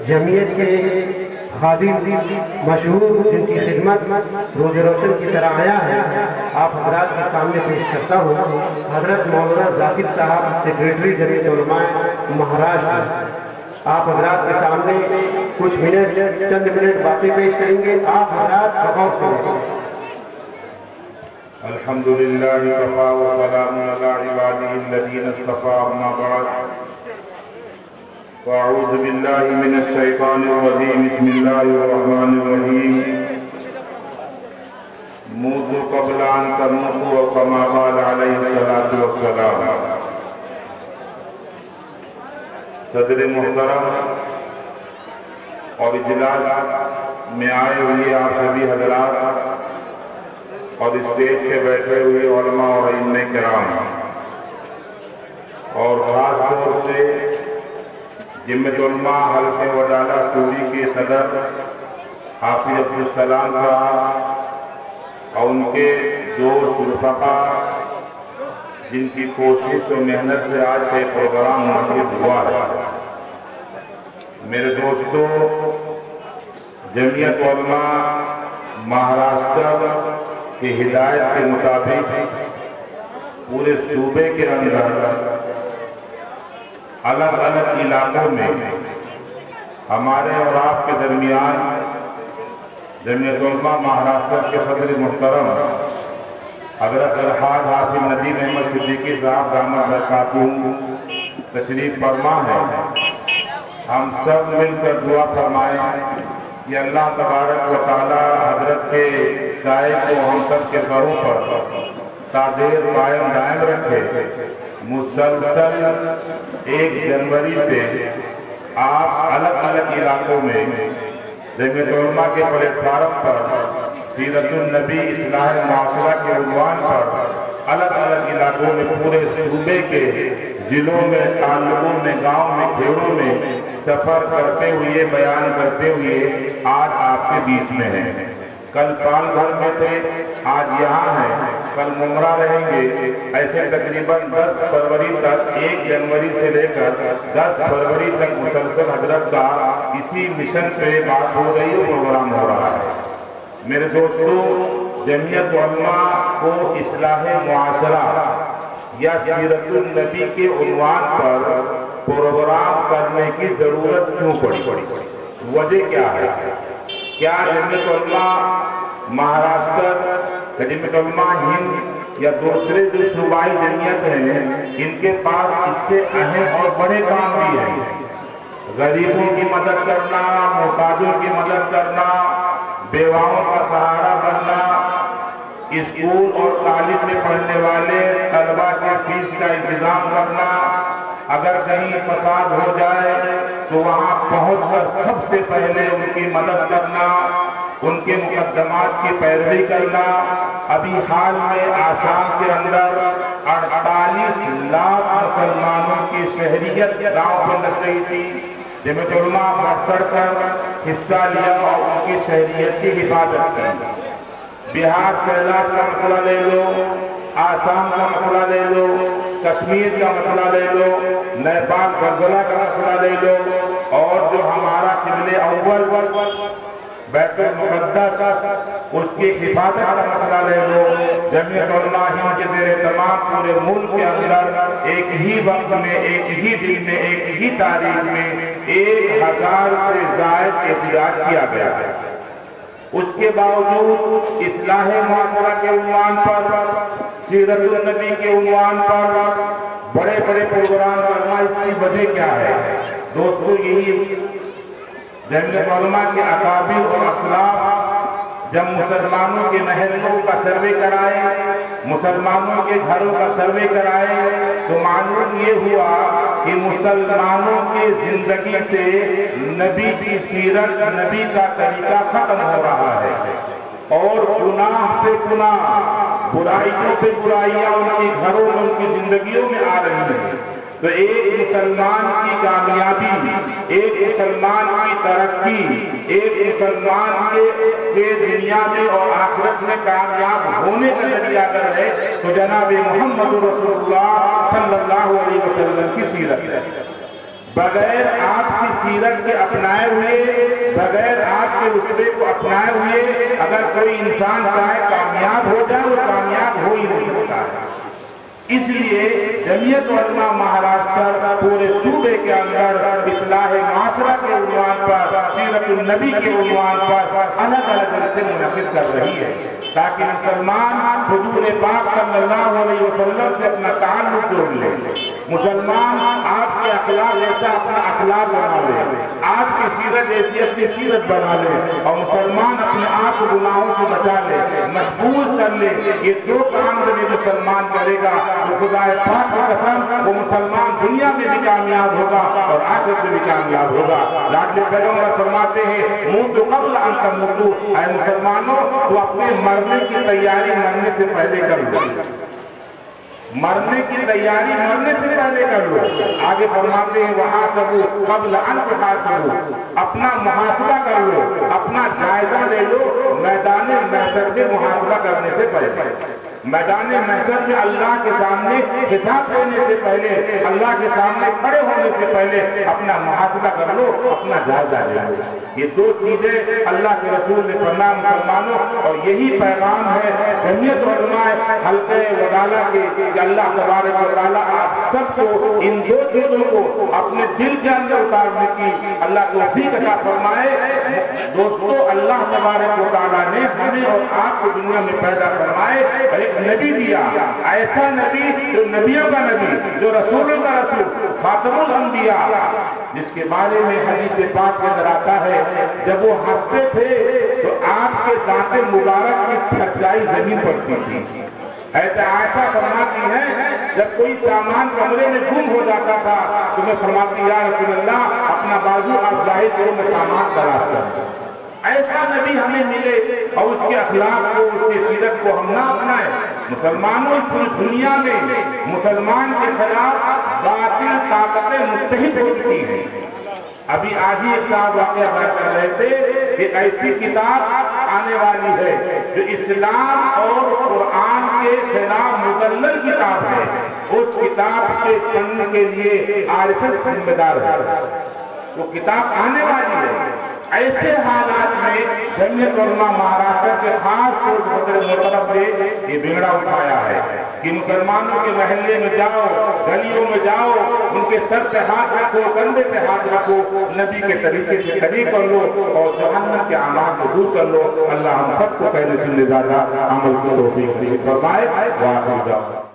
جمعیت کے خادم مشہور جن کی خدمت روز روشن کی طرح آیا ہے، آپ حضرات کے سامنے پیش کرتا ہوں حضرت مولانا ذاکر صاحب، سیکریٹری جمعیت علماء مہاراشٹر۔ آپ حضرات کے سامنے کچھ چند منٹ باتیں پیش کریں گے، آپ حضرات غور سنیں۔ الحمدللہ وکفی وسلام علی عبادہ الذین اصطفی، اما بعد فاعوذ باللہ من الشیطان الرجیم، بسم اللہ الرحمن الرحیم۔ موتوا قبل ان تموتوا کما قال علیہ الصلاۃ والسلام۔ صدر محترم اور اجلاس میں آئے ہوئے آپ سبھی حضرات اور اسٹیج پہ بیٹھے ہوئے علماء اور ائمہ کرام، اور خاص طور سے جمعیت علماء حلقہ وڈالہ سوری کے صدر حافظ عبدالسلام صاحب اور ان کے دوست رفقا جن کی کوشش و محنت سے آج سے پروگرام منعقد ہوا ہے۔ میرے دوستو، جمعیت علماء مہاراشٹر کی ہدایت کے مطابق پورے صوبے کے اندر الگ الگ علاقوں میں ہمارے اور آپ کے درمیان جمعیت علماء مہاراشٹر کے صدر محترم حضرت الحاج حافظ ندیم احمد صدیقی صاحب دامت برکاتہ تشریف فرما ہے۔ ہم سب مل کر دعا فرمائیں کہ اللہ تبارک و تعالی حضرت کے سائے کو ہم سب کے سروں پر تادیر قائم دائم رکھے۔ مسلسل 1 جنوری سے آپ الگ الگ علاقوں میں جمعیت علماء کے پلیٹ فارم پر سیرت النبی اصلاح معاشرہ کے عنوان پر الگ الگ علاقوں میں پورے صوبے کے ضلعوں میں، تعلقوں میں، گاؤں میں، کھیڑوں میں سفر کرتے ہوئے، بیان کرتے ہوئے آج آپ کے بیچ میں ہیں۔ کل پال گھر میں تھے، آج یہاں ہیں، کل ممرہ رہیں گے۔ ایسے تقریباً 10 فروری تک، 1 جنوری سے لے کر 10 فروری تک مسلسل حضرت کا اسی مشن پہ بات ہو رہی ہے، پروگرام ہو رہا ہے۔ میرے دوستو، جمعیت علماء کو اصلاح معاشرہ یا سیرت النبی کے عنوان پر پروگرام کرنے کی ضرورت کیوں پڑی؟ وجہ کیا ہے؟ کیا جمعیت علماء مہاراشٹر، جمعیت علماء ہند یا دوسرے جو صوبائی جمعیت ہیں، ان کے پاس اس سے اہم اور بڑے کام بھی ہیں؟ غریبوں کی مدد کرنا، محتاجوں کی مدد کرنا، بیواؤں کا سہارا بننا، اسکول اور کالج میں پڑھنے والے طلبہ کے فیس کا انتظام کرنا، اگر کہیں فساد ہو جائے تو وہاں پہنچ کر سب سے پہلے ان کی مدد کرنا، ان کے مقدمات کی پیروی کرنا۔ ابھی حال میں آسام کے اندر 48 لاکھ مسلمانوں کی شہریت گاؤں میں لگ گئی تھی۔ جمعیت علماء بڑھ چڑھ کر حصہ لیا اور ان کی شہریت کی حفاظت کی۔ بہار سیلاب کا مسئلہ لے لو، آسام کا مسئلہ لے لو، کشمیر کا مسئلہ لے لو، نیپال زلزلہ کا مسئلہ لے لو، اور جو ہمارا قبلہ اول بیت المقدس اس کی حفاظت کا مسئلہ لے لو۔ جمعیت علماء ہند کے زیر تمام پورے ملک کے اندر ایک ہی وقت میں، ایک ہی دن میں، ایک ہی تاریخ میں 1000 سے زائد احتجاج کیا گیا ہے۔ اس کے باوجود اصلاح معاشرہ کے عنوان پر، سیرت النبی کے عنوان پر بڑے بڑے پروگرام کرنا، اس کی وجہ کیا ہے؟ دوستو، یہی جمعیت علماء کے اکابر اور اسلاف جب مسلمانوں کے محلوں کا سروے کرائے، مسلمانوں کے گھروں کا سروے کرائے، تو معلوم یہ ہوا کہ مسلمانوں کی زندگی سے نبی کی سیرت، نبی کا طریقہ ختم ہو رہا ہے۔ اور گناہ سے گناہ، برائیوں سے برائیاں ان کے گھروں میں، ان کی زندگیوں میں آ رہی ہیں، تو ایک مسلمان کی کامیابی، ایک مسلمان کی ترقی، ایک مسلمان کے دنیا میں اور آخرت میں کامیاب ہونے کا ذریعہ اگر ہے تو جناب محمد رسول اللہ صلی اللہ علیہ وسلم کی سیرت ہے۔ بغیر آپ کی سیرت کے اپنائے ہوئے، بغیر آپ کے رتبے کو اپنائے ہوئے اگر کوئی انسان چاہے کامیاب ہو جائے، وہ کامیاب ہو ہی نہیں سکتا ہے۔ اس لیے جمعیت علماء مہاراشٹر پورے صوبے کے اندر اصلاح معاشرہ کے عنوان پر، سیرت النبی کے عنوان پر الگ الگ جلسے منعقد کر رہی ہے تاکہ مسلمان حضور پاک صلی اللہ علیہ وسلم سے اپنا تعلق جوڑ لے، مسلمان آپ کے اخلاق جیسا اپنا اخلاق بنا لے، آپ کی سیرت ایسی اپنی سیرت بنا لے، اور مسلمان اپنے آپ کو گناہوں سے بچا لے، محفوظ کر لے۔ یہ دو کام جب مسلمان کرے گا تو خدا پاک کی قسم وہ مسلمان دنیا میں بھی کامیاب ہوگا اور آخرت میں بھی کامیاب ہوگا۔ لاڈلے پیغمبر فرماتے ہیں موتوا قبل ان تموتوا، اے مسلمانوں تو اپنے مرنے کی تیاری مرنے سے پہلے کر لو، مرنے کی تیاری مرنے سے پہلے کر لو۔ آگے فرماتے ہیں وحاسبوا قبل ان تحاسبوا، اپنا محاسبہ کر لو، اپنا جائزہ لے لو میدان محشر میں محاسبہ کرنے سے پہلے۔ میدان محشر میں اللہ کے سامنے حساب دینے سے پہلے، اللہ کے سامنے کھڑے ہونے سے پہلے اپنا محاسبہ کر لو، اپنا جائزہ لے لو۔ یہ دو چیزیں اللہ کے رسول نے فرمایا مسلمانوں، اور یہی پیغام ہے جمعیت علماء حلقہ وڈالہ کے کہ اللہ تبارک و تعالیٰ آپ سب کو ان دو چیزوں کو اپنے دل کے اندر اتارنے کی اللہ توفیق عطا فرمائے۔ دوستو، اللہ تبارک و تعالیٰ نے ہمیں اور آپ کو دنیا میں پیدا فرمائے، ایک نبی دیا، ایسا نبی جو نبیوں کا نبی، جو رسولوں کا رسول، خاتم الانبیاء، جس کے بارے میں حدیث پاک کے اندر آتا ہے جب وہ ہنستے تھے تو آپ کے دانت مبارک کی پھرچائی زمین پڑتی تھی۔ حضرت عائشہ فرماتی ہیں جب کوئی سامان کمرے میں گم ہو جاتا تھا تو میں فرماتی یا رسول اللہ اپنا بازو آپ ظاہر کرو، میں سامان تلاش کرتا ہوں۔ ایسا نبی ہمیں ملے اور اس کے اخلاق کو، اس کی سیرت کو ہم نہ اپنائیں۔ مسلمانوں پوری دنیا میں مسلمان کے خلاف باطل طاقتیں متحد ہو چکی ہیں۔ ابھی آج ہی ایک صاحب واقعہ بیان کر رہے تھے کہ ایسی کتاب آنے والی ہے جو اسلام اور قرآن کے خلاف مدلل کتاب ہے، اس کتاب کے پڑھنے کے لیے RSS ذمہ دار ہے۔ وہ کتاب آنے والی ہے۔ ایسے حالات میں جمعیت علماء مہاراشٹر کے خاص طور پر محترم نے یہ بیڑا اٹھایا ہے کہ مسلمانوں کے محلے میں جاؤ، گلیوں میں جاؤ، ان کے سر پہ ہاتھ رکھو، کندھے پہ ہاتھ رکھو، نبی کے طریقے سے قریب کر لو اور جہنم کے اعمال کو دور کر لو۔ اللہ ہم سب کو پہلے سننے زیادہ عمل کی توفیق فرمائے۔